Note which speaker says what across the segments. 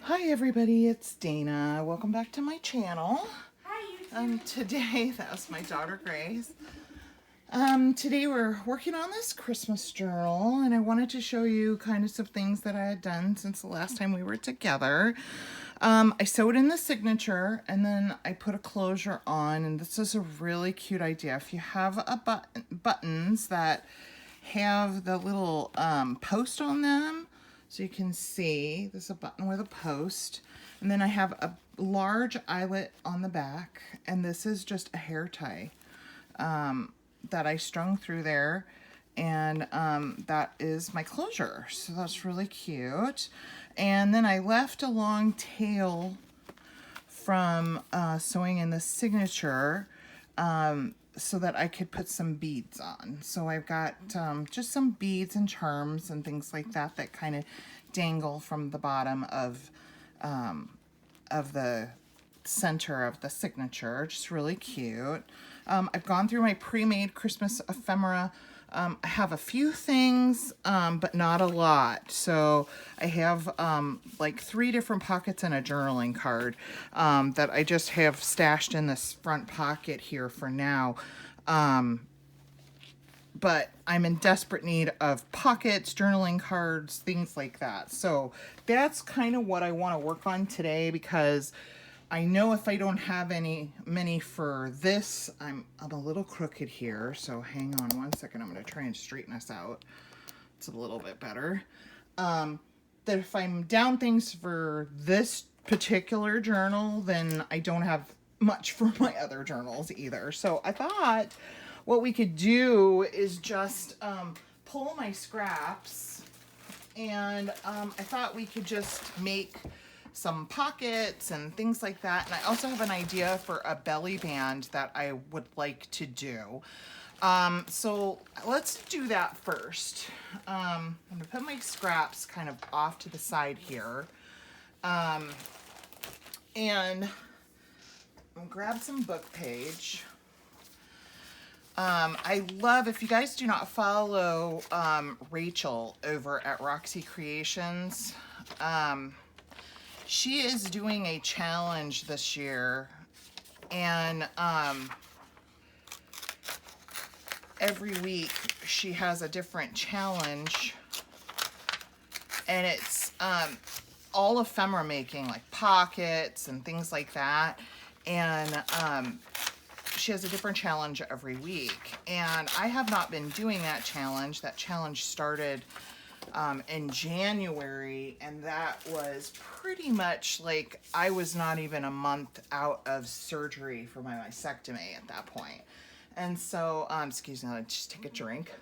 Speaker 1: Hi everybody, it's Dana. Welcome back to my channel.
Speaker 2: Hi, YouTube.
Speaker 1: Today, that was my daughter Grace. Today we're working on this Christmas journal, and I wanted to show you kind of some things that I had done since the last time we were together. I sewed in the signature and then I put a closure on, and this is a really cute idea. If you have a buttons that have the little post on them, so you can see this is a button with a post, and then I have a large eyelet on the back, and this is just a hair tie that I strung through there, and that is my closure. So that's really cute. And then I left a long tail from sewing in the signature so that I could put some beads on. So I've got just some beads and charms and things like that that kind of dangle from the bottom of the center of the signature. Just really cute. I've gone through my pre-made Christmas ephemera. I have a few things, but not a lot. So I have like 3 different pockets and a journaling card that I just have stashed in this front pocket here for now. But I'm in desperate need of pockets, journaling cards, things like that. So that's kind of what I want to work on today, because I know if I don't have many for this, I'm a little crooked here. So hang on one second. I'm going to try and straighten us out. It's a little bit better. That if I'm down things for this particular journal, then I don't have much for my other journals either. So I thought what we could do is just pull my scraps, and I thought we could just make some pockets and things like that. And I also have an idea for a belly band that I would like to do. So let's do that first. I'm gonna put my scraps kind of off to the side here. And I'm gonna grab some book page. I love, if you guys do not follow Rachel over at Roxy Creations, she is doing a challenge this year, and every week she has a different challenge, and it's all ephemera making, like pockets and things like that, and she has a different challenge every week, and I have not been doing that challenge. That challenge started in January, and that was pretty much like I was not even a month out of surgery for my mastectomy at that point. And so, excuse me, I'll just take a drink.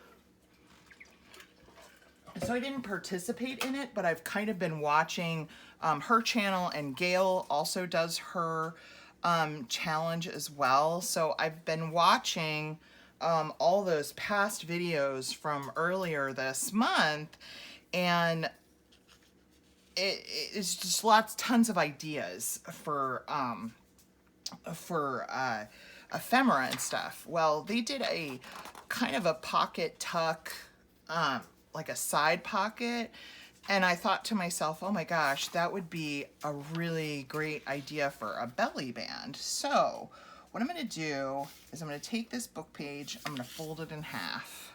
Speaker 1: So I didn't participate in it, but I've kind of been watching her channel, and Gail also does her challenge as well. So I've been watching all those past videos from earlier this month, and it's just tons of ideas for ephemera and stuff. Well, they did a kind of a pocket tuck, like a side pocket, and I thought to myself, oh my gosh, that would be a really great idea for a belly band. So what I'm going to do is I'm going to take this book page, I'm going to fold it in half,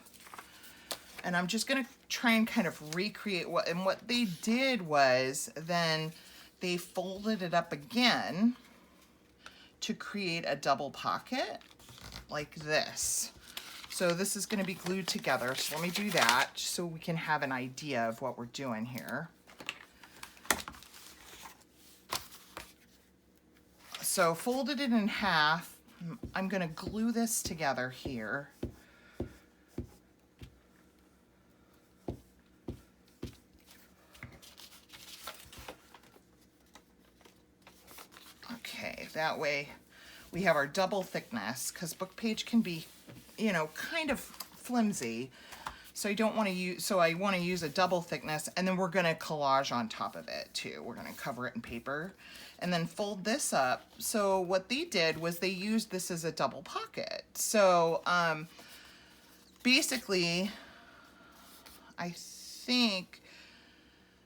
Speaker 1: and I'm just going to try and kind of recreate what they did was then they folded it up again to create a double pocket like this. So this is going to be glued together. So let me do that so we can have an idea of what we're doing here. So folded it in half. I'm going to glue this together here. Okay, that way we have our double thickness, because book page can be, you know, kind of flimsy. So I don't want to use, so I want to use a double thickness, and then we're going to collage on top of it too. We're going to cover it in paper and then fold this up. So what they did was they used this as a double pocket. So basically, I think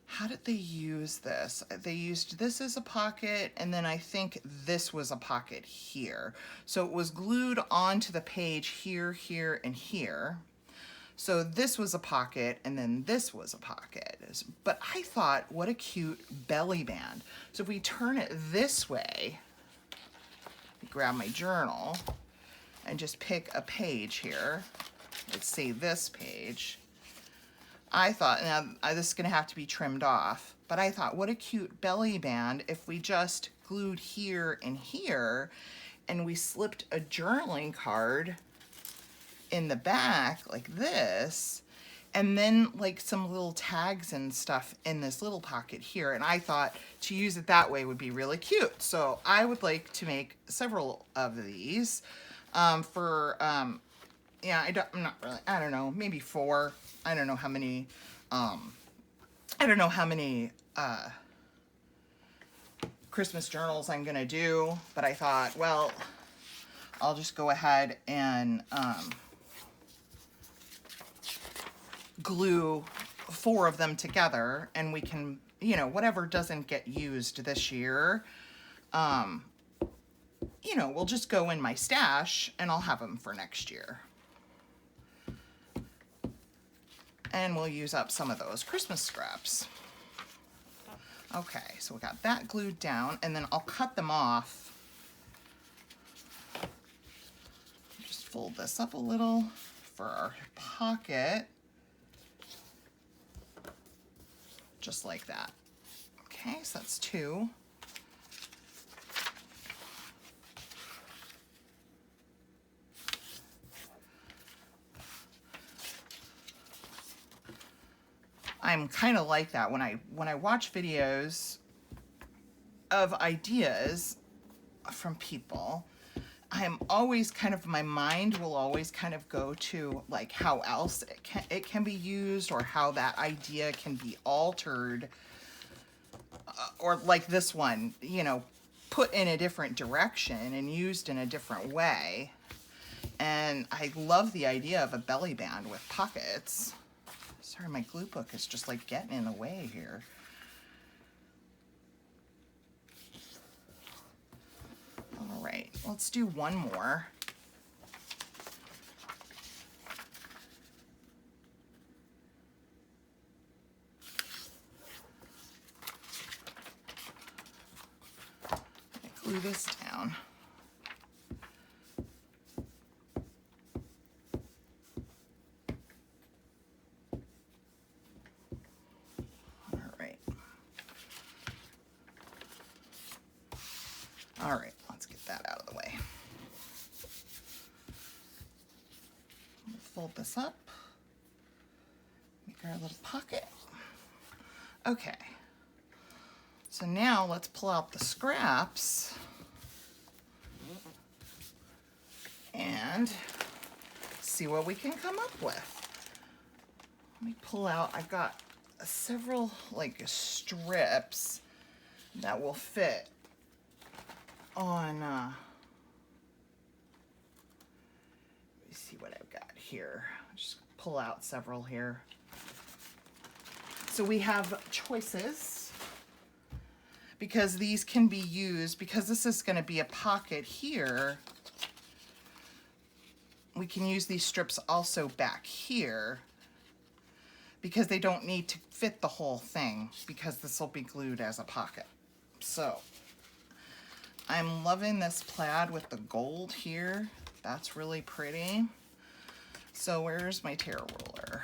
Speaker 1: how did they use this? They used this as a pocket, and then I think this was a pocket here. So it was glued onto the page here, here, and here. So this was a pocket, and then this was a pocket. But I thought, what a cute belly band. So if we turn it this way, grab my journal, and just pick a page here. Let's say this page. I thought, now this is gonna have to be trimmed off, but I thought, what a cute belly band if we just glued here and here, and we slipped a journaling card in the back like this, and then like some little tags and stuff in this little pocket here. And I thought to use it that way would be really cute. So I would like to make several of these yeah, I'm not really, I don't know, maybe 4. I don't know how many, Christmas journals I'm gonna do, but I thought, well, I'll just go ahead and glue 4 of them together, and we can, you know, whatever doesn't get used this year, you know, we'll just go in my stash and I'll have them for next year. And we'll use up some of those Christmas scraps. Okay, so we got that glued down, and then I'll cut them off. Just fold this up a little for our pocket. Just like that. Okay, so that's 2. I'm kind of like that when I watch videos of ideas from people. I'm always kind of, my mind will always kind of go to like how else it can be used, or how that idea can be altered, or like this one, you know, put in a different direction and used in a different way. And I love the idea of a belly band with pockets. Sorry, my glue book is just like getting in the way here. All right, let's do one more. Glue this down. All right, let's get that out of the way. We'll fold this up, make our little pocket. Okay, so now let's pull out the scraps and see what we can come up with. Let me pull out, I've got several like strips that will fit on, let me see what I've got here. Just pull out several here. So we have choices, because these can be used, because this is going to be a pocket here, we can use these strips also back here, because they don't need to fit the whole thing, because this will be glued as a pocket. So I'm loving this plaid with the gold here. That's really pretty. So where's my tear ruler?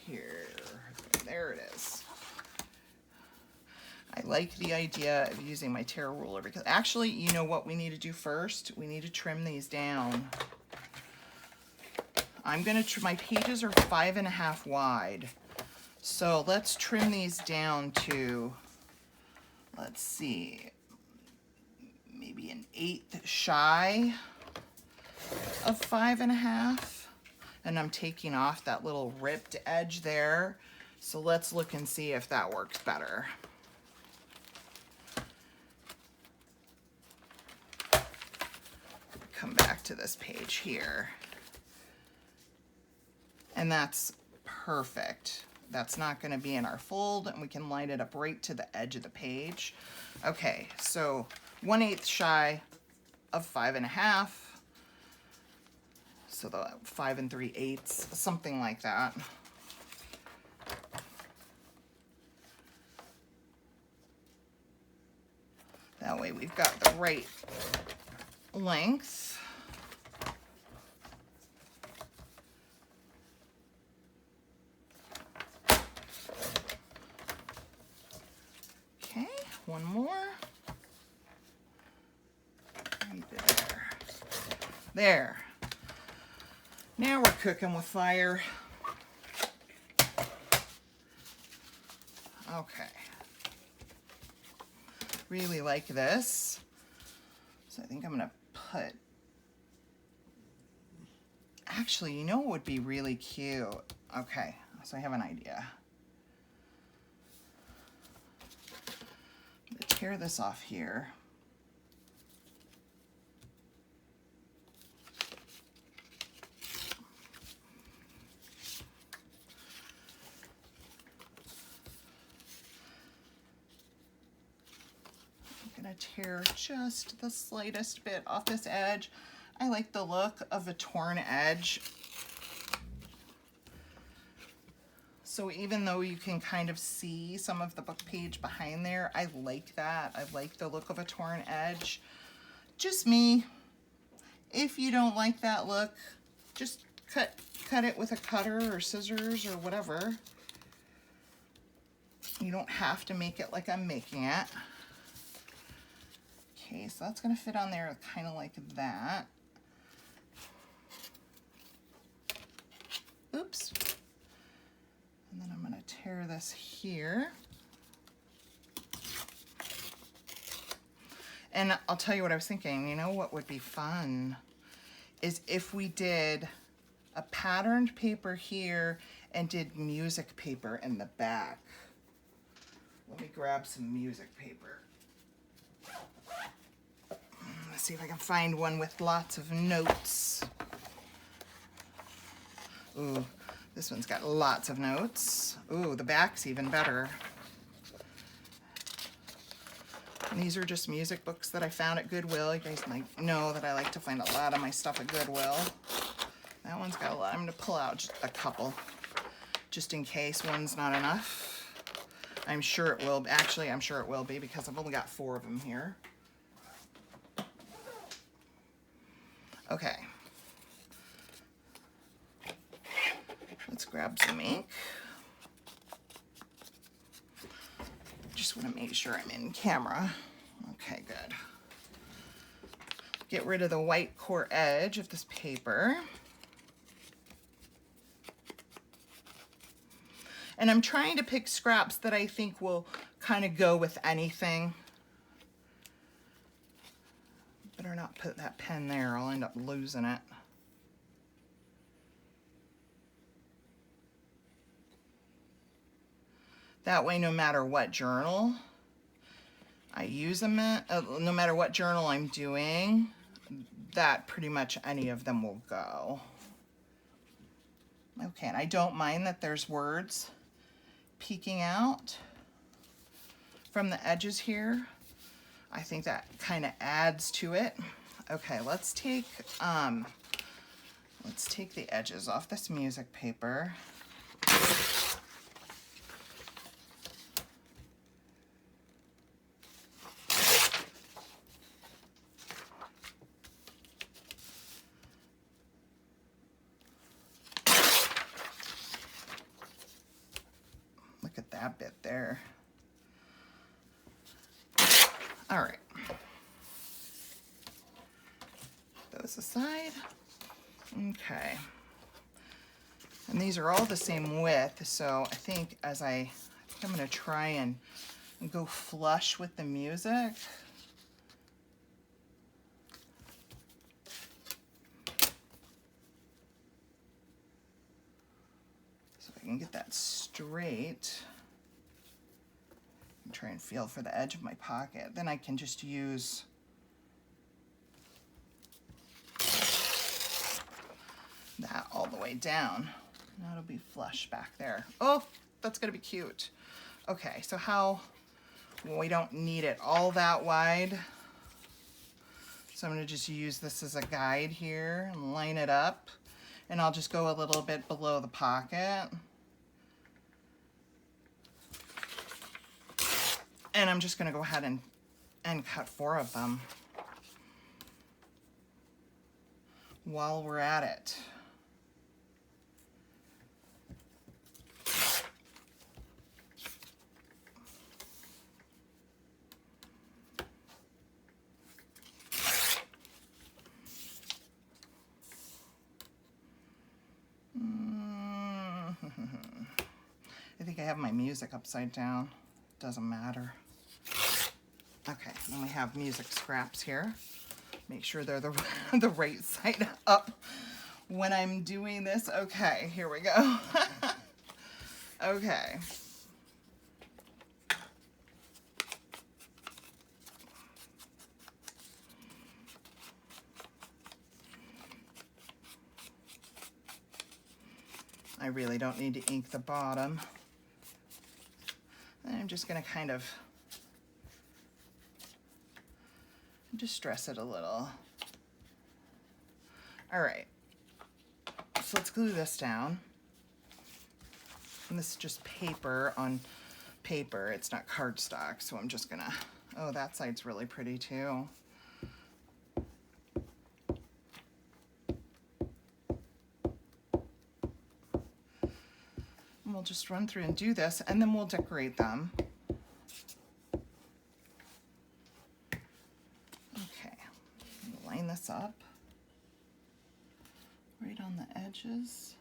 Speaker 1: Here, there it is. I like the idea of using my tear ruler, because actually, you know what we need to do first? We need to trim these down. I'm gonna trim, my pages are 5.5 wide. So let's trim these down to, let's see, maybe an 1/8 shy of 5.5. And I'm taking off that little ripped edge there. So let's look and see if that works better. Come back to this page here. And that's perfect. That's not going to be in our fold, and we can line it up right to the edge of the page. Okay, so 1/8 shy of 5.5. So the 5 3/8, something like that. That way we've got the right length. Okay, one more. Right there. There. Now we're cooking with fire. Okay. Really like this. So I think I'm gonna put, actually, you know what would be really cute? Okay, so I have an idea. I'm gonna tear this off here. Tear just the slightest bit off this edge. I like the look of a torn edge. So even though you can kind of see some of the book page behind there, I like that. I like the look of a torn edge. Just me. If you don't like that look, just cut it with a cutter or scissors or whatever. You don't have to make it like I'm making it. Okay, so that's going to fit on there kind of like that. Oops. And then I'm going to tear this here. And I'll tell you what I was thinking. You know what would be fun is if we did a patterned paper here and did music paper in the back. Let me grab some music paper. Let's see if I can find one with lots of notes. Ooh, this one's got lots of notes. Ooh, the back's even better. And these are just music books that I found at Goodwill. You guys might know that I like to find a lot of my stuff at Goodwill. That one's got a lot. I'm going to pull out just a couple, just in case one's not enough. I'm sure it will. Actually, I'm sure it will be because I've only got 4 of them here. Okay. Let's grab some ink. Just want to make sure I'm in camera. Okay, good. Get rid of the white core edge of this paper. And I'm trying to pick scraps that I think will kind of go with anything. Better not put that pen there, I'll end up losing it. That way, no matter what journal I use them in, no matter what journal I'm doing, that pretty much any of them will go. Okay, and I don't mind that there's words peeking out from the edges here. I think that kind of adds to it. Okay, let's take the edges off this music paper. Look at that bit there. All right. Those aside. Okay. And these are all the same width, so I think I'm going to try and go flush with the music. So I can get that straight. And try and feel for the edge of my pocket. Then I can just use that all the way down. That'll be flush back there. Oh, That's gonna be cute. Okay, so how, well, we don't need it all that wide. So I'm gonna just use this as a guide here and line it up. And I'll just go a little bit below the pocket. And I'm just gonna go ahead and cut 4 of them while we're at it. I think I have my music upside down. Doesn't matter. Okay, then we have music scraps here. Make sure they're the, the right side up when I'm doing this. Okay, here we go. Okay. I really don't need to ink the bottom. I'm just going to kind of distress it a little. All right, so let's glue this down. And this is just paper on paper. It's not cardstock, so I'm just gonna, oh, that side's really pretty too. And we'll just run through and do this, and then we'll decorate them. Okay, line this up right on the edges.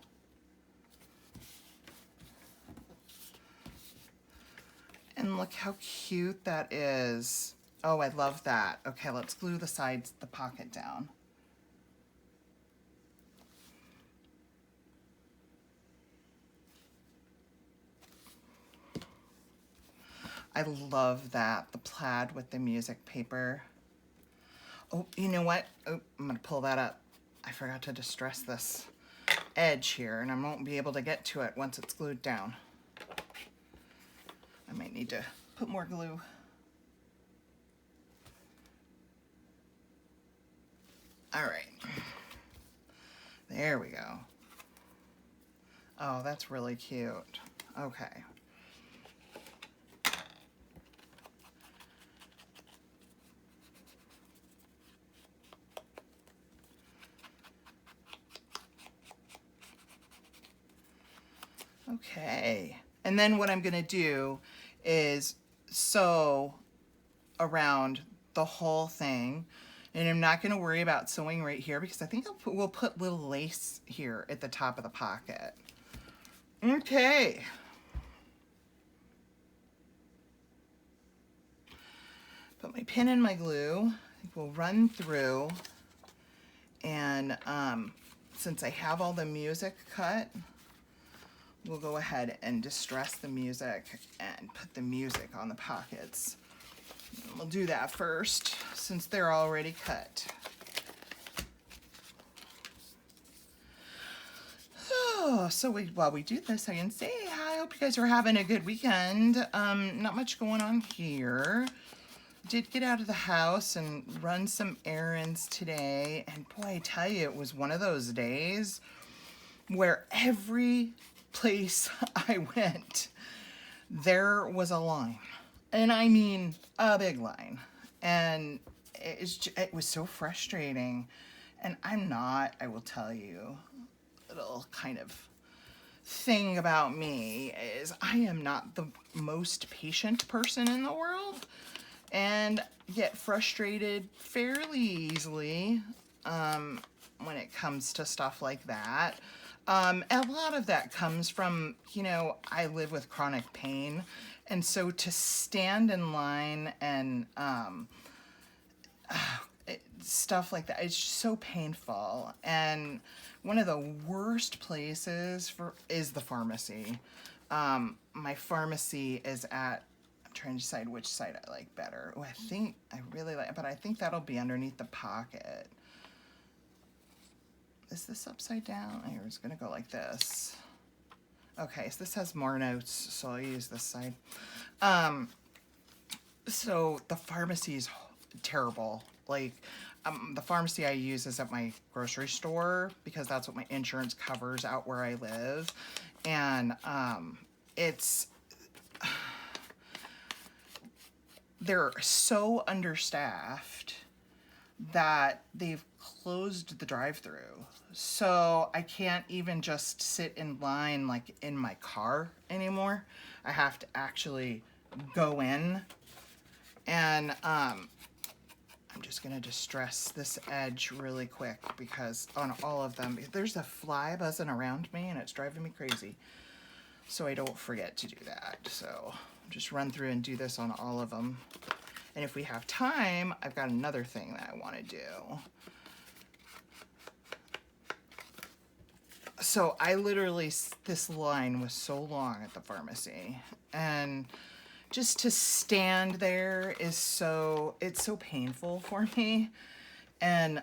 Speaker 1: And look how cute that is. Oh, I love that. Okay, let's glue the sides, the pocket down. I love that, the plaid with the music paper. Oh, you know what? Oh, I'm gonna pull that up. I forgot to distress this edge here, and I won't be able to get to it once it's glued down. I might need to put more glue. All right. There we go. Oh, that's really cute. Okay. Okay, and then what I'm gonna do is sew around the whole thing, and I'm not gonna worry about sewing right here because I think we'll put little lace here at the top of the pocket. Okay. Put my pin in my glue. I think we'll run through, and since I have all the music cut, we'll go ahead and distress the music and put the music on the pockets. We'll do that first since they're already cut. Oh, so while we do this, I can say I hope you guys are having a good weekend. Not much going on here. Did get out of the house and run some errands today, and boy, I tell you, it was one of those days where every place I went, there was a line, and I mean a big line, and it was so frustrating. And I will tell you, a little kind of thing about me is I am not the most patient person in the world, and get frustrated fairly easily when it comes to stuff like that. A lot of that comes from, you know, I live with chronic pain, and so to stand in line and stuff like that, it's just so painful. And one of the worst places is the pharmacy. My pharmacy is at, I'm trying to decide which side I like better. Oh, I think I really like, but I think that'll be underneath the pocket. Is this upside down? I was gonna go like this. Okay, so this has more notes, so I'll use this side. Um, so the pharmacy is terrible. Like, the pharmacy I use is at my grocery store because that's what my insurance covers out where I live. And it's, they're so understaffed that they've closed the drive-through. So I can't even just sit in line like in my car anymore. I have to actually go in. And I'm just gonna distress this edge really quick because on all of them, there's a fly buzzing around me and it's driving me crazy. So I don't forget to do that. So just run through and do this on all of them. And if we have time, I've got another thing that I want to do. So I literally, this line was so long at the pharmacy, and just to stand there is so, it's so painful for me. And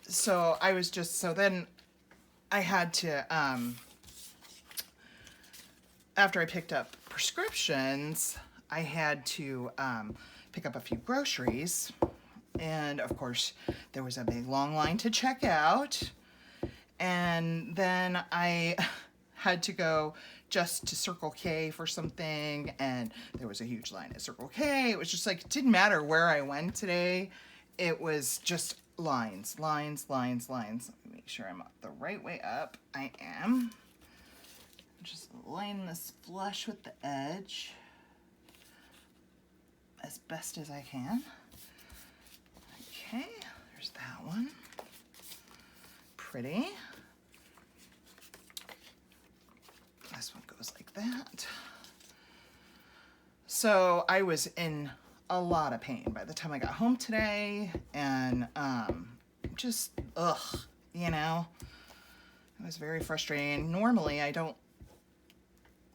Speaker 1: so I was just, so then I had to, after I picked up prescriptions, I had to pick up a few groceries. And of course, there was a big long line to check out. And then I had to go just to Circle K for something, and there was a huge line at Circle K. It was just like, it didn't matter where I went today. It was just lines, lines, lines, lines. Let me make sure I'm the right way up. I am. Just line this flush with the edge as best as I can. Okay, there's that one. Pretty. This one goes like that. So I was in a lot of pain by the time I got home today, and just, you know, it was very frustrating. Normally I don't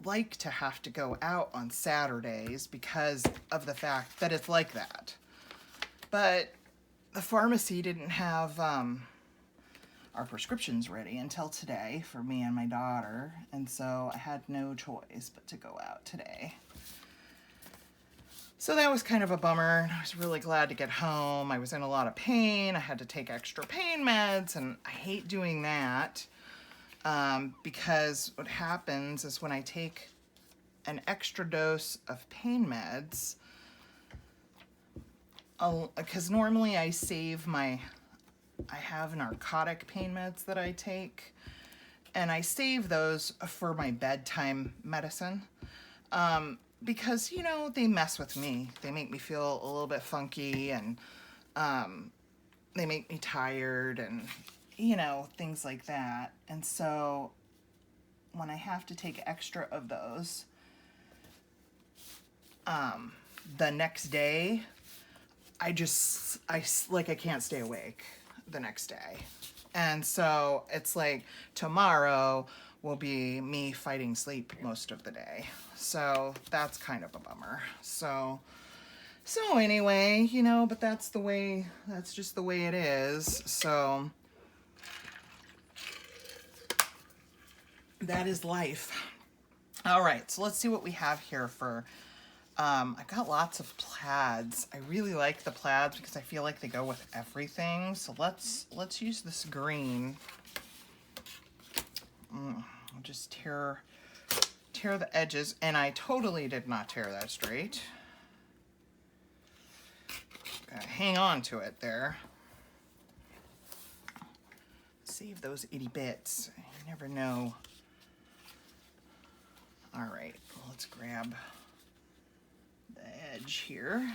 Speaker 1: like to have to go out on Saturdays because of the fact that it's like that. But the pharmacy didn't have our prescriptions ready until today for me and my daughter, and so I had no choice but to go out today. So that was kind of a bummer. I was really glad to get home. I was in a lot of pain. I had to take extra pain meds, and I hate doing that because what happens is when I take an extra dose of pain meds, because normally I have narcotic pain meds that I take, and I save those for my bedtime medicine because, you know, they mess with me. They make me feel a little bit funky, and they make me tired, and, you know, things like that. And so when I have to take extra of those, the next day, I can't stay awake the next day. And so it's like tomorrow will be me fighting sleep most of the day. So that's kind of a bummer. So anyway, you know, but that's just the way it is. So that is life. All right, so let's see what we have here for, I got lots of plaids. I really like the plaids because I feel like they go with everything. So let's use this green. I'll just tear the edges, and I totally did not tear that straight. Gotta hang on to it there. Save those itty bits. You never know. All right, let's grab the edge here.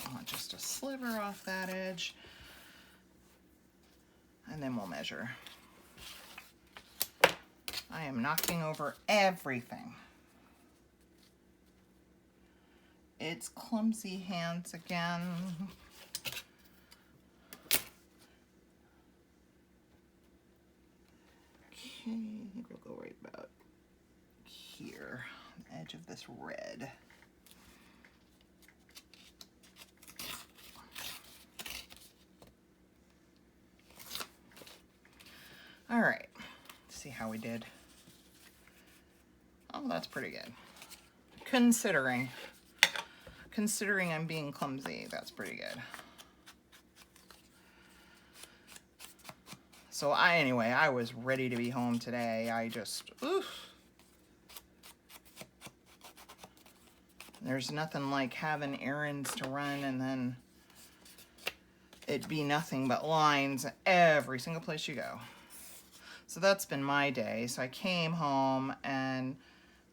Speaker 1: I want just a sliver off that edge, and then we'll measure. I am knocking over everything. It's clumsy hands again. Okay, I think we'll go right about here, on the edge of this red. All right, let's see how we did. Oh, that's pretty good. Considering I'm being clumsy, that's pretty good. So anyway, I was ready to be home today. I just, There's nothing like having errands to run and then it be nothing but lines every single place you go. So that's been my day. So I came home and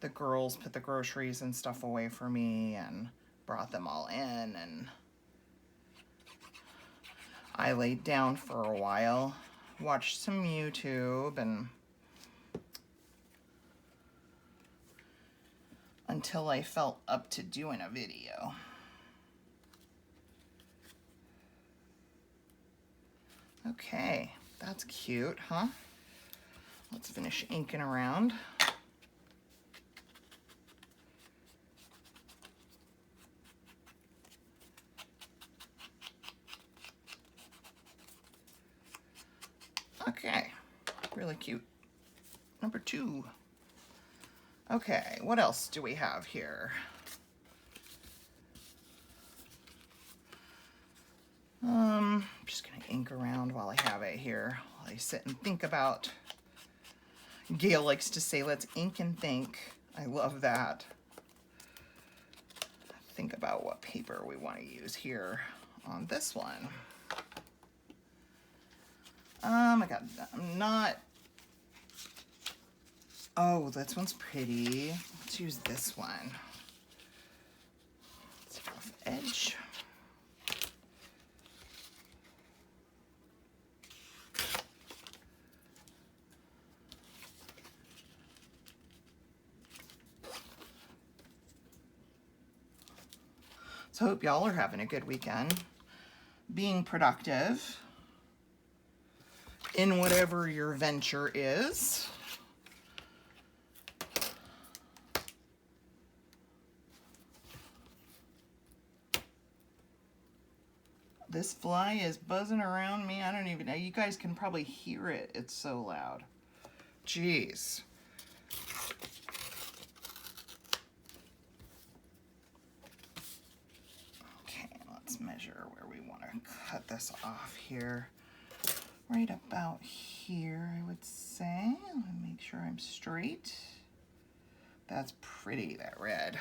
Speaker 1: the girls put the groceries and stuff away for me and brought them all in, and I laid down for a while, watched some YouTube, and until I felt up to doing a video. Okay, that's cute, huh? Let's finish inking around. Okay, really cute. Number 2. Okay, what else do we have here? I'm just gonna ink around while I have it here, while I sit and think about. Gail likes to say, let's ink and think. I love that. Think about what paper we want to use here on this one. I'm not, oh, this one's pretty. Let's use this one. It's a rough edge. So I hope y'all are having a good weekend, being productive in whatever your venture is. This fly is buzzing around me. I don't even know. You guys can probably hear it. It's so loud. Jeez. Okay, let's measure where we want to cut this off here. Right about here, I would say. Let me make sure I'm straight. That's pretty, that red.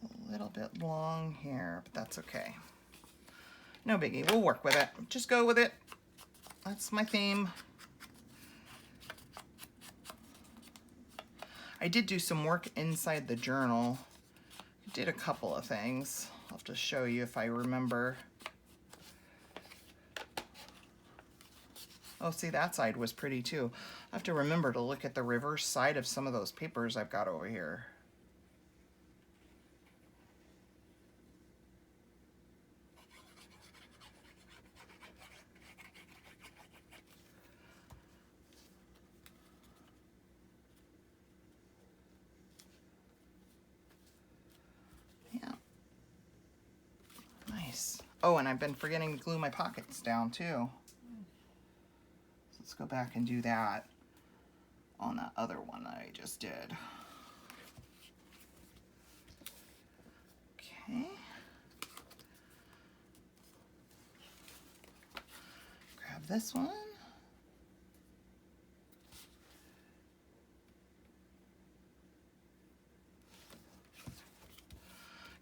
Speaker 1: A little bit long here, but that's okay. No biggie, we'll work with it. Just go with it. That's my theme. I did do some work inside the journal. I did a couple of things. I'll have to show you if I remember. Oh, see, that side was pretty too. I have to remember to look at the reverse side of some of those papers I've got over here. Yeah. Nice. Oh, and I've been forgetting to glue my pockets down too. So let's go back and do that on that other one that I just did. Okay. Grab this one.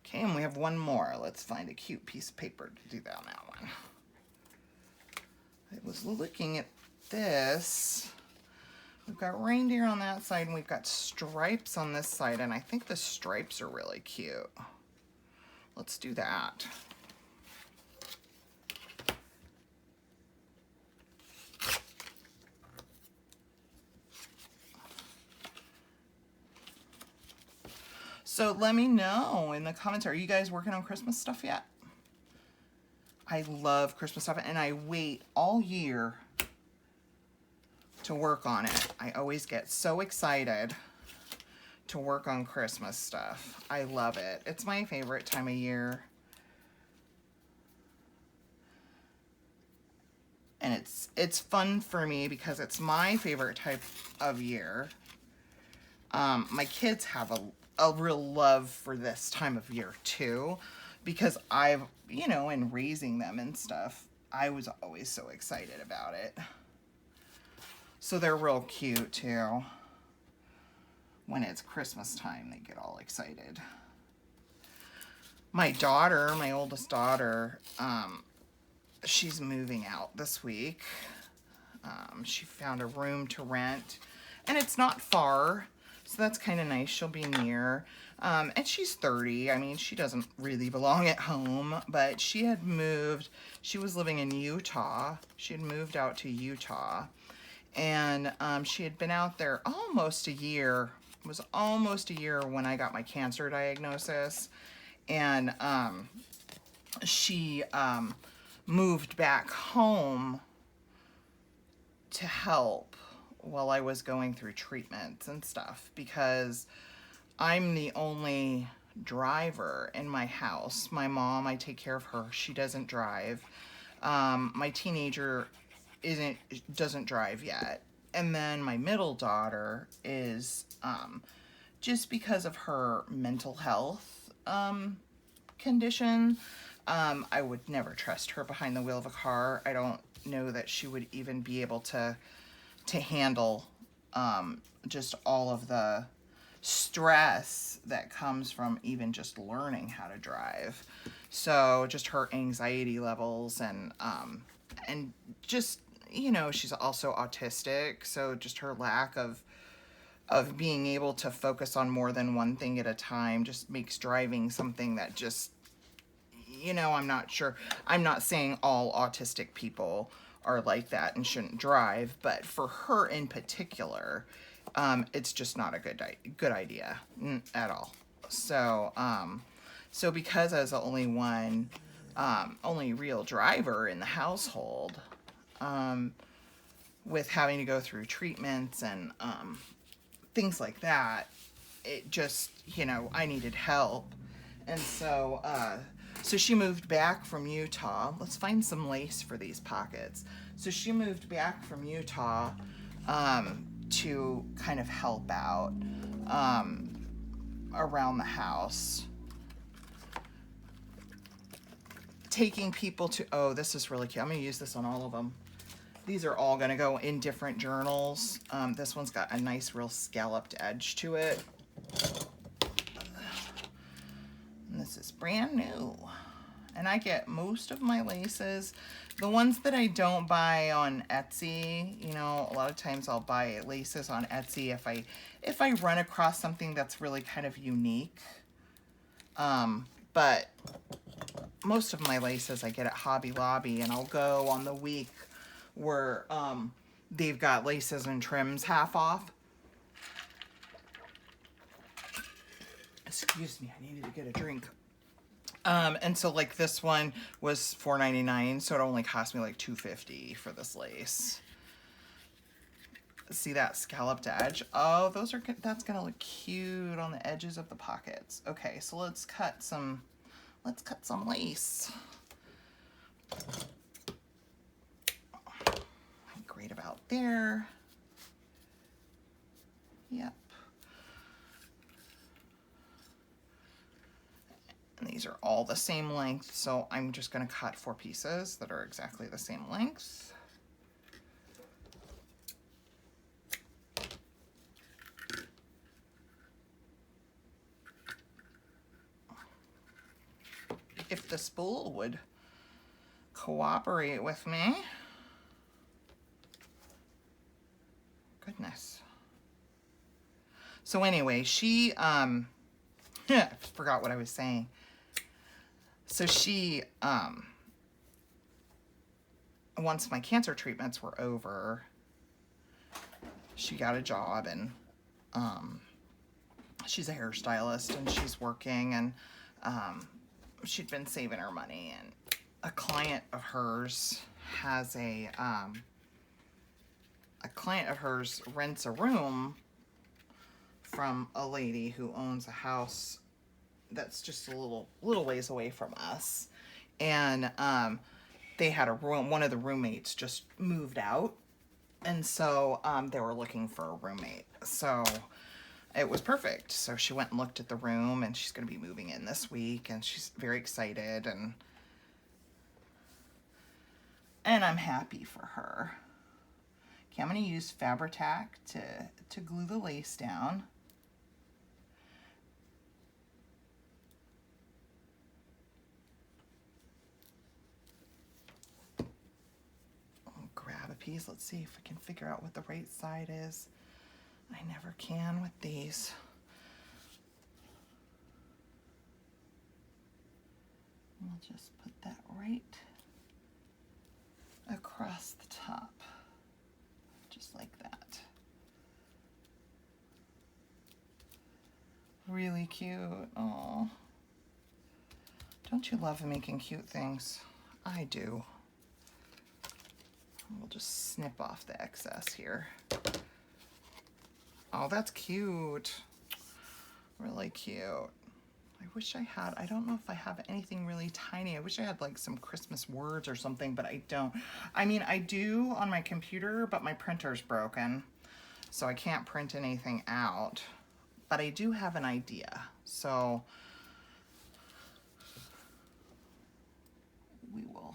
Speaker 1: Okay, and we have one more. Let's find a cute piece of paper to do that on that one. I was looking at this. We've got reindeer on that side and we've got stripes on this side, and I think the stripes are really cute. Let's do that. So let me know in the comments, are you guys working on Christmas stuff yet? I love Christmas stuff, and I wait all year to work on it. I always get so excited to work on Christmas stuff. I love it. It's my favorite time of year. And it's fun for me because it's my favorite type of year. My kids have a real love for this time of year too, because I've, you know, in raising them and stuff, I was always so excited about it. So they're real cute too. When it's Christmas time, they get all excited. My daughter, my oldest daughter, she's moving out this week. She found a room to rent, and it's not far, so that's kind of nice. She'll be near. And she's 30. I mean, she doesn't really belong at home, but she had moved. She was living in Utah. She had moved out to Utah, and she had been out there almost a year. It was almost a year when I got my cancer diagnosis, and she moved back home to help while I was going through treatments and stuff, because I'm the only driver in my house. My mom, I take care of her. She doesn't drive. My teenager doesn't drive yet. And then my middle daughter is, just because of her mental health condition, I would never trust her behind the wheel of a car. I don't know that she would even be able to handle just all of the stress that comes from even just learning how to drive. So just her anxiety levels and just, you know, she's also autistic, so just her lack of being able to focus on more than one thing at a time just makes driving something that just, you know, I'm not sure. I'm not saying all autistic people are like that and shouldn't drive, but for her in particular, it's just not a good idea at all. So, so because I was the only one, only real driver in the household, with having to go through treatments and things like that, it just, you know, I needed help. And so, so she moved back from Utah. Let's find some lace for these pockets. So she moved back from Utah to kind of help out around the house. Taking people to, oh, this is really cute. I'm going to use this on all of them. These are all going to go in different journals. This one's got a nice, real scalloped edge to it. And this is brand new. And I get most of my laces. The ones that I don't buy on Etsy, you know, a lot of times I'll buy laces on Etsy if I run across something that's really kind of unique. But most of my laces I get at Hobby Lobby, and I'll go on the week where they've got laces and trims half off. Excuse me, I needed to get a drink. And so like this one was $4.99, so it only cost me like $2.50 for this lace. See that scalloped edge? Oh, that's gonna look cute on the edges of the pockets. Okay, so let's cut some lace. Great about there. Yep. And these are all the same length, so I'm just going to cut 4 pieces that are exactly the same length. If the spool would cooperate with me. Goodness. So anyway, she, I forgot what I was saying. So she, once my cancer treatments were over, she got a job, and she's a hairstylist and she's working, and she'd been saving her money, and a client of hers has a client of hers rents a room from a lady who owns a house that's just a little ways away from us. And they had a room, one of the roommates just moved out, and so they were looking for a roommate. So it was perfect. So she went and looked at the room, and she's going to be moving in this week, and she's very excited, and I'm happy for her. Okay, I'm going to use Fabri-Tac to glue the lace down. I'll grab a piece. Let's see if I can figure out what the right side is. I never can with these. We'll just put that right across the top, just like that. Really cute. Oh, don't you love making cute things? I do. We'll just snip off the excess here. Oh, that's cute. Really cute. I wish I had, I don't know if I have anything really tiny. I wish I had like some Christmas words or something, but I don't. I mean, I do on my computer, but my printer's broken, so I can't print anything out. But I do have an idea. So we will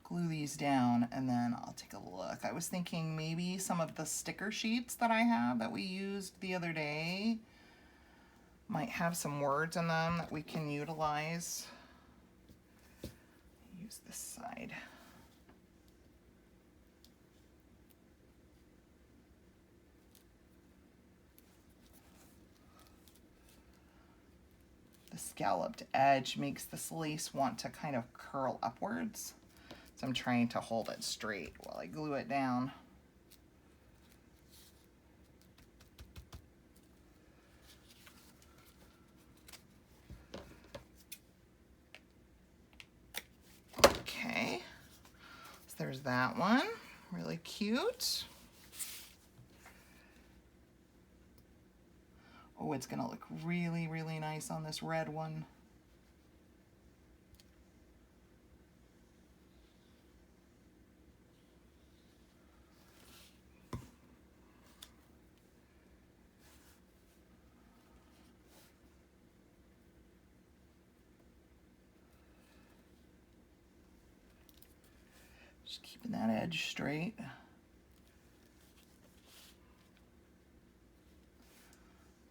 Speaker 1: glue these down, and then I'll take a look. I was thinking maybe some of the sticker sheets that I have that we used the other day might have some words in them that we can utilize. Use this side. The scalloped edge makes this lace want to kind of curl upwards. So I'm trying to hold it straight while I glue it down. Okay, so there's that one, really cute. Oh, it's gonna look really, really nice on this red one. Just keeping that edge straight.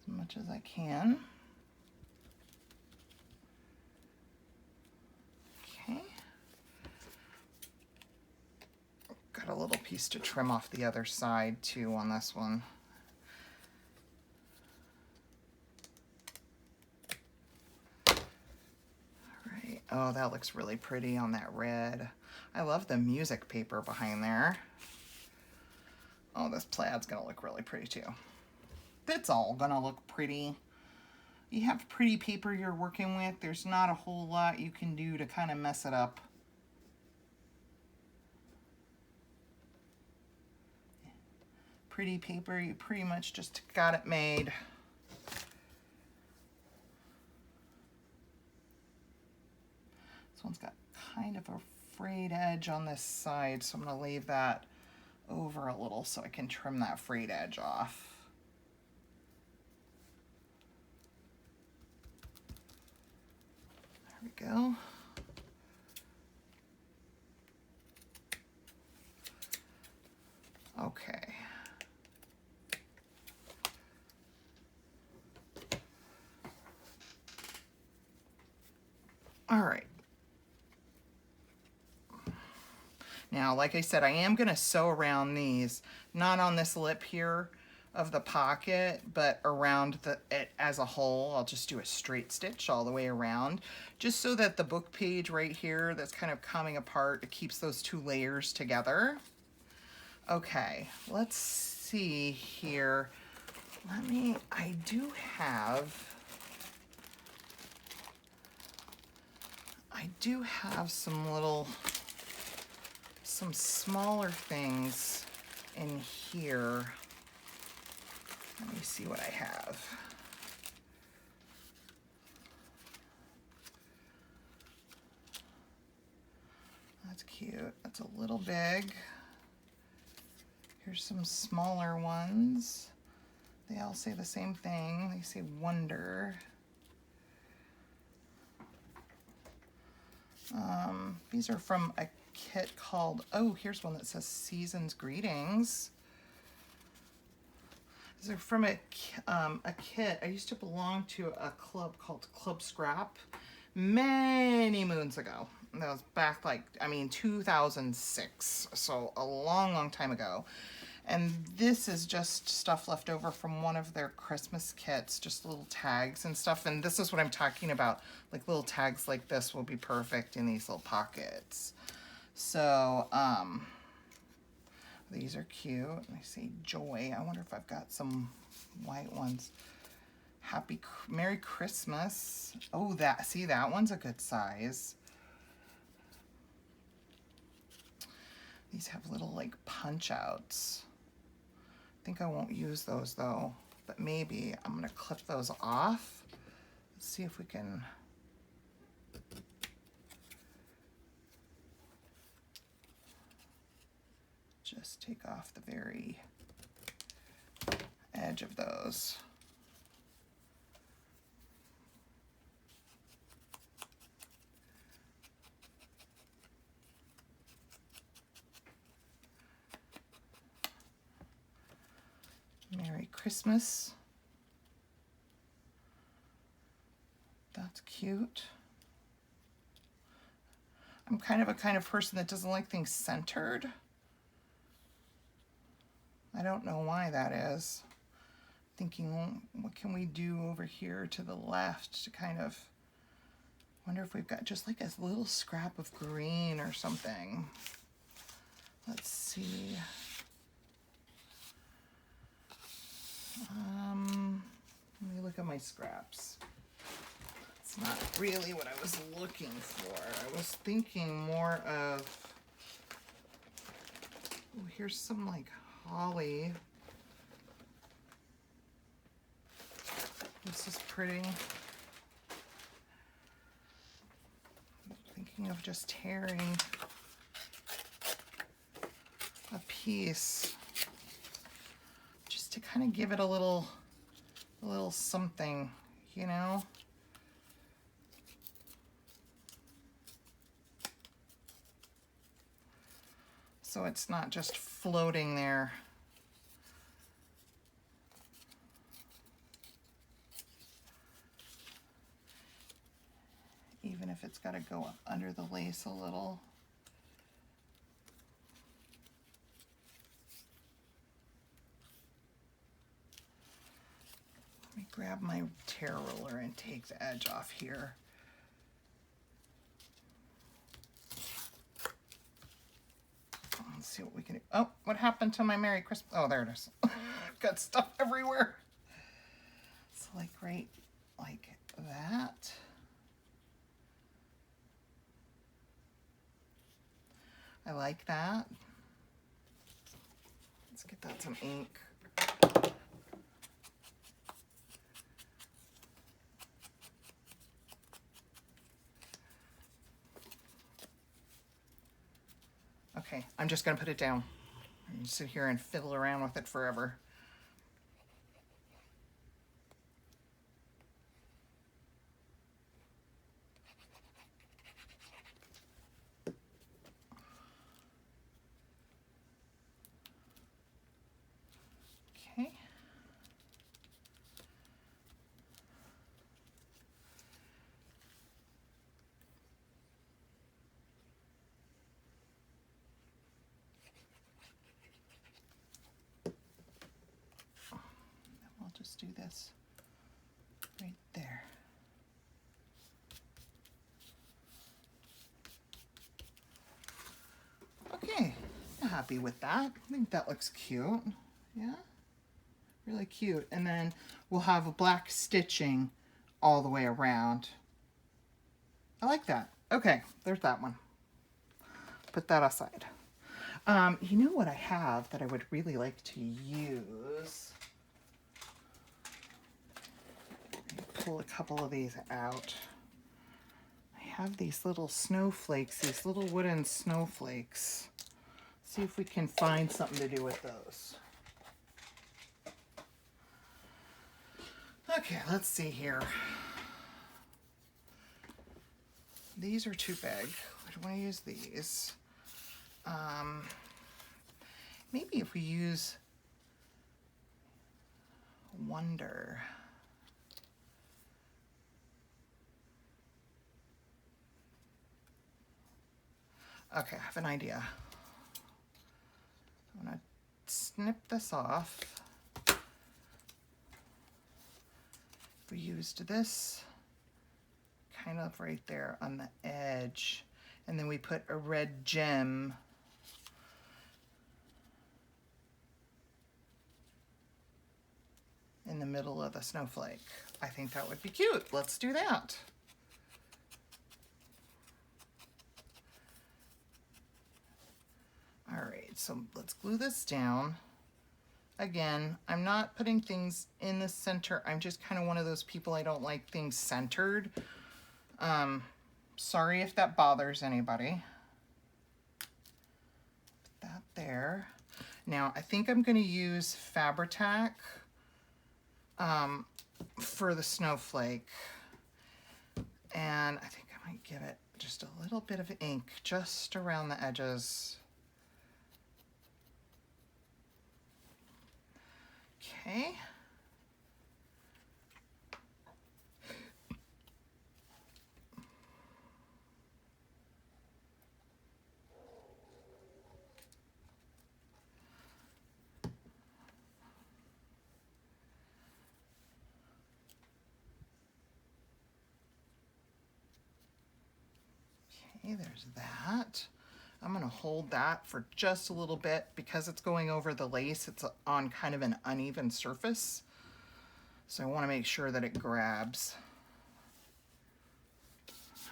Speaker 1: As much as I can. Okay. Got a little piece to trim off the other side too on this one. All right. Oh, that looks really pretty on that red. I love the music paper behind there. Oh, this plaid's gonna look really pretty too. It's all gonna look pretty. You have pretty paper you're working with, there's not a whole lot you can do to kind of mess it up. Pretty paper, you pretty much just got it made. This one's got kind of a frayed edge on this side, so I'm gonna leave that over a little so I can trim that frayed edge off. There we go. Okay. All right. Now, like I said, I am going to sew around these, not on this lip here of the pocket, but around it as a whole. I'll just do a straight stitch all the way around, just so that the book page right here that's kind of coming apart, it keeps those two layers together. Okay, let's see here. I do have some smaller things in here. Let me see what I have. That's cute. That's a little big. Here's some smaller ones. They all say the same thing. They say wonder. These are from a kit called, oh, here's one that says Season's Greetings. These are from a kit. I used to belong to a club called Club Scrap many moons ago. That was back 2006. So a long, long time ago. And this is just stuff left over from one of their Christmas kits, just little tags and stuff. And this is what I'm talking about. Like little tags like this will be perfect in these little pockets. So, these are cute. I see Joy. I wonder if I've got some white ones. Merry Christmas. Oh, that one's a good size. These have little like punch outs. I think I won't use those though, but maybe I'm gonna clip those off. Let's see if we can. Just take off the very edge of those. Merry Christmas. That's cute. I'm kind of a person that doesn't like things centered. I don't know why that is. Thinking, well, what can we do over here to the left to kind of, wonder if we've got just like a little scrap of green or something. Let's see. Let me look at my scraps. It's not really what I was looking for. I was thinking more of, oh, here's some like holly. This is pretty. I'm thinking of just tearing a piece just to kind of give it a little something, you know? So it's not just floating there. Even if it's got to go up under the lace a little. Let me grab my tear roller and take the edge off here. Let's see what we can do. Oh, what happened to my Merry Christmas? Oh, there it is. Got stuff everywhere. So like right like that. I like that. Let's get that some ink. Okay, I'm just gonna put it down. And sit here and fiddle around with it forever. Okay. I'll just do this right there. Okay, I'm happy with that. I think that looks cute. Yeah. Really cute. And then we'll have a black stitching all the way around. I like that. Okay, there's that one. Put that aside. You know what I have that I would really like to use? Pull a couple of these out. I have these little snowflakes, these little wooden snowflakes. See if we can find something to do with those. Okay, let's see here. These are too big. I don't want to use these. Maybe if we use Wonder. Okay, I have an idea. I'm gonna snip this off. We used this kind of right there on the edge, and then we put a red gem in the middle of the snowflake. I think that would be cute. Let's do that. All right, so let's glue this down. Again, I'm not putting things in the center. I'm just kind of one of those people, I don't like things centered. Sorry if that bothers anybody. Put that there. Now, I think I'm going to use Fabri-Tac for the snowflake. And I think I might give it just a little bit of ink just around the edges. Okay. Okay, there's that. I'm going to hold that for just a little bit because it's going over the lace. It's on kind of an uneven surface. So I want to make sure that it grabs.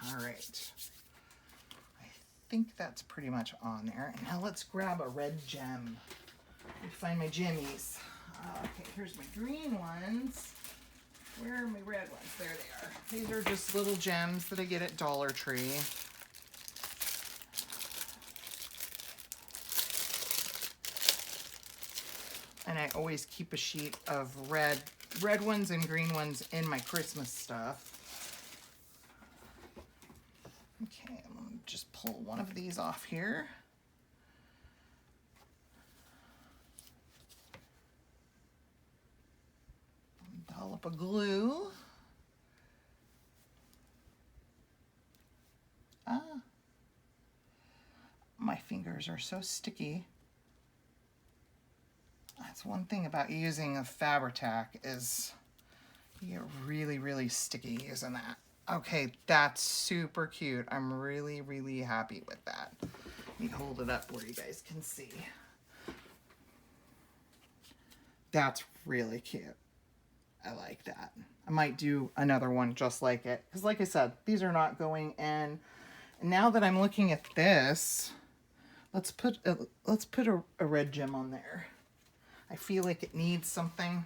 Speaker 1: All right. I think that's pretty much on there. And now let's grab a red gem. Let me find my jimmies. Okay, here's my green ones. Where are my red ones? There they are. These are just little gems that I get at Dollar Tree. And I always keep a sheet of red ones and green ones in my Christmas stuff. Okay, I'm gonna just pull one of these off here. Dollop of glue. My fingers are so sticky. That's one thing about using a Fabri-Tac is you get really, really sticky using that. Okay, that's super cute. I'm really, really happy with that. Let me hold it up where you guys can see. That's really cute. I like that. I might do another one just like it. Because like I said, these are not going in. And now that I'm looking at this, let's put a red gem on there. I feel like it needs something.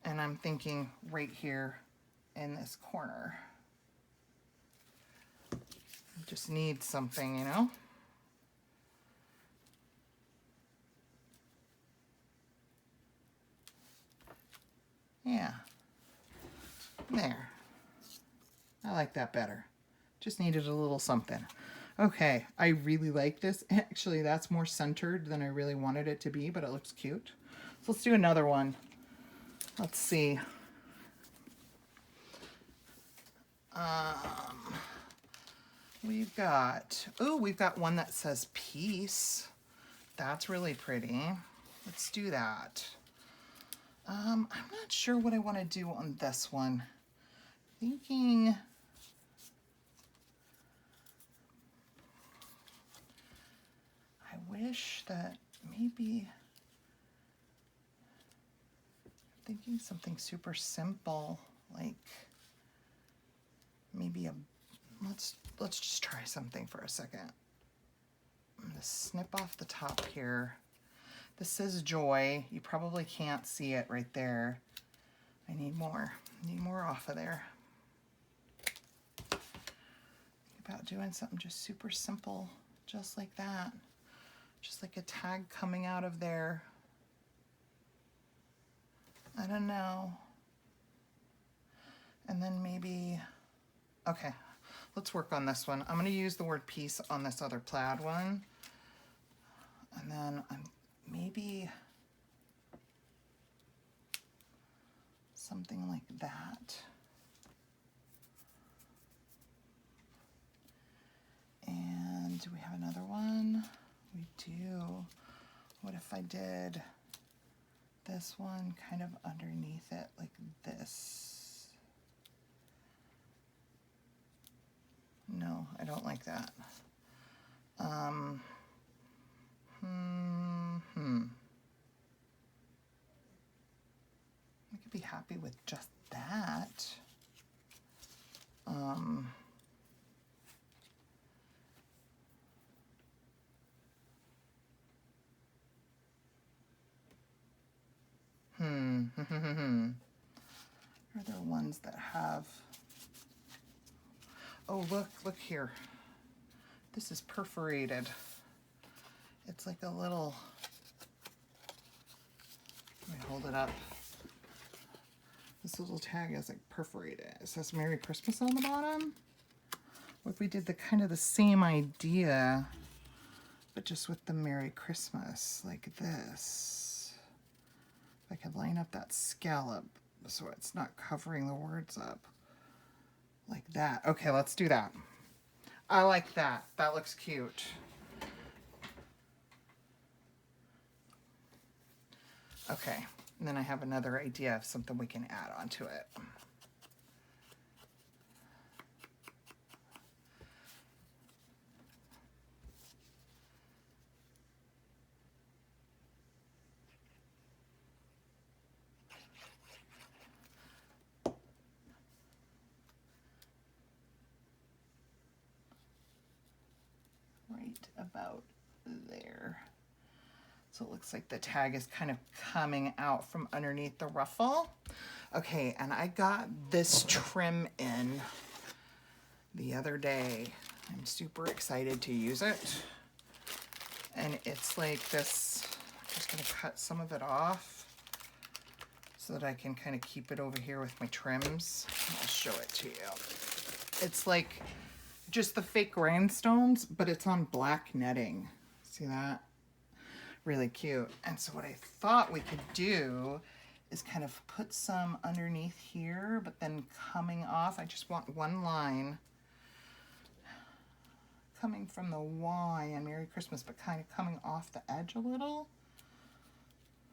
Speaker 1: And I'm thinking right here in this corner. Just need something, you know? Yeah. There. I like that better. Just needed a little something. Okay, I really like this. Actually, that's more centered than I really wanted it to be, but it looks cute. So let's do another one. Let's see. We've got one that says peace. That's really pretty. Let's do that. I'm not sure what I want to do on this one. Thinking I wish that maybe thinking something super simple, like maybe let's just try something for a second. I'm gonna snip off the top here. This says joy. You probably can't see it right there. I need more off of there. Think about doing something just super simple, just like that. Just like a tag coming out of there. I don't know. And then maybe, okay, let's work on this one. I'm gonna use the word peace on this other plaid one. And then maybe something like that. And do we have another one? We do. What if I did this one kind of underneath it like this? No, I don't like that. I could be happy with just that. Are there ones that have, oh, look here. This is perforated. It's like a little, let me hold it up. This little tag is like perforated. It says Merry Christmas on the bottom. What if we did the kind of the same idea, but just with the Merry Christmas, like this? If I could line up that scallop so it's not covering the words up. Like that. Okay, let's do that. I like that. That looks cute. Okay, and then I have another idea of something we can add onto it. Right about there. So it looks like the tag is kind of coming out from underneath the ruffle. Okay, and I got this trim in the other day. I'm super excited to use it. And it's like this, I'm just gonna cut some of it off so that I can kind of keep it over here with my trims. I'll show it to you. It's like just the fake rhinestones, but it's on black netting. See that? Really cute. And so what I thought we could do is kind of put some underneath here, but then coming off, I just want one line coming from the Y on Merry Christmas, but kind of coming off the edge a little.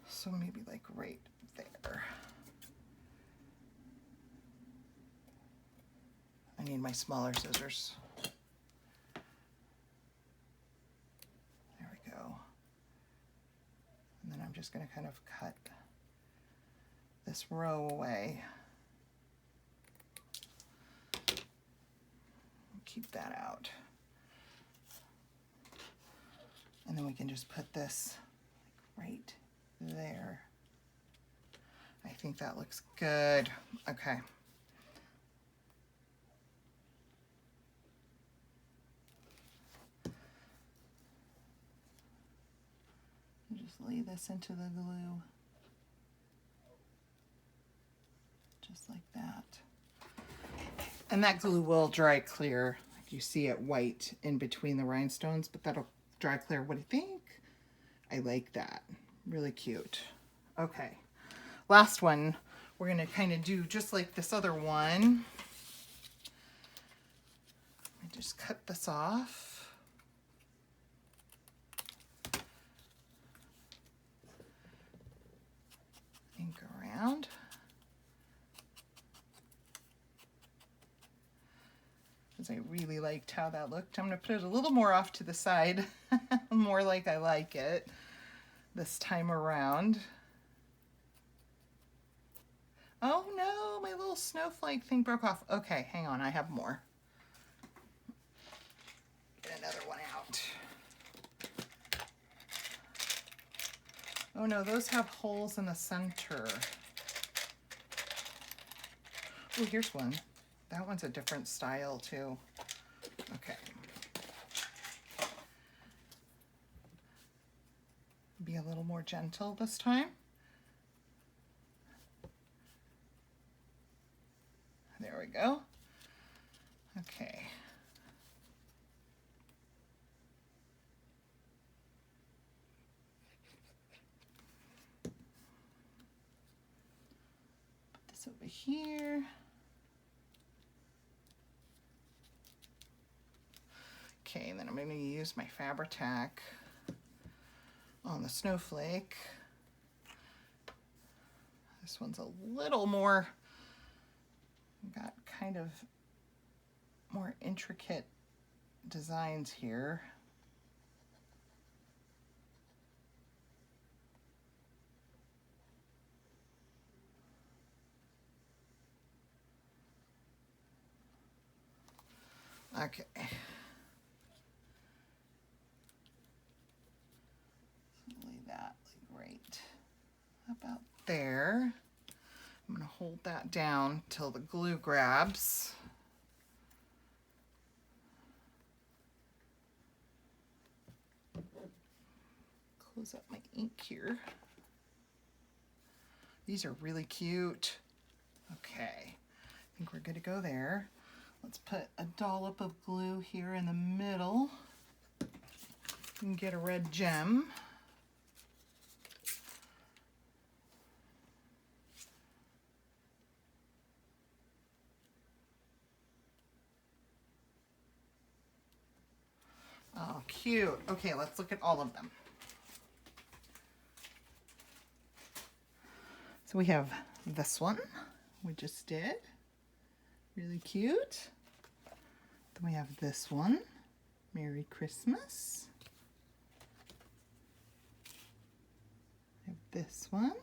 Speaker 1: So maybe like right there. I need my smaller scissors. There we go. And then I'm just going to kind of cut this row away. Keep that out. And then we can just put this right there. I think that looks good. Okay. Just lay this into the glue. Just like that. And that glue will dry clear. Like you see it white in between the rhinestones, but that'll dry clear. What do you think? I like that. Really cute. Okay. Last one. We're going to kind of do just like this other one. I just cut this off. Ink around. Because I really liked how that looked. I'm going to put it a little more off to the side, more like I like it this time around. Oh no, my little snowflake thing broke off. Okay, hang on, I have more. Get another one out. Oh no, those have holes in the center. Oh, here's one. That one's a different style too. Okay. Be a little more gentle this time. There we go. Okay. Put this over here. Okay, and then I'm going to use my Fabri-Tac on the snowflake. This one's a little more, got kind of more intricate designs here. Okay. Lay that right about there. I'm going to hold that down till the glue grabs. Close up my ink here. These are really cute. Okay, I think we're good to go there. Let's put a dollop of glue here in the middle and get a red gem. Oh, cute. Okay, let's look at all of them. So we have this one we just did. Really cute. Then we have this one. Merry Christmas. We have this one.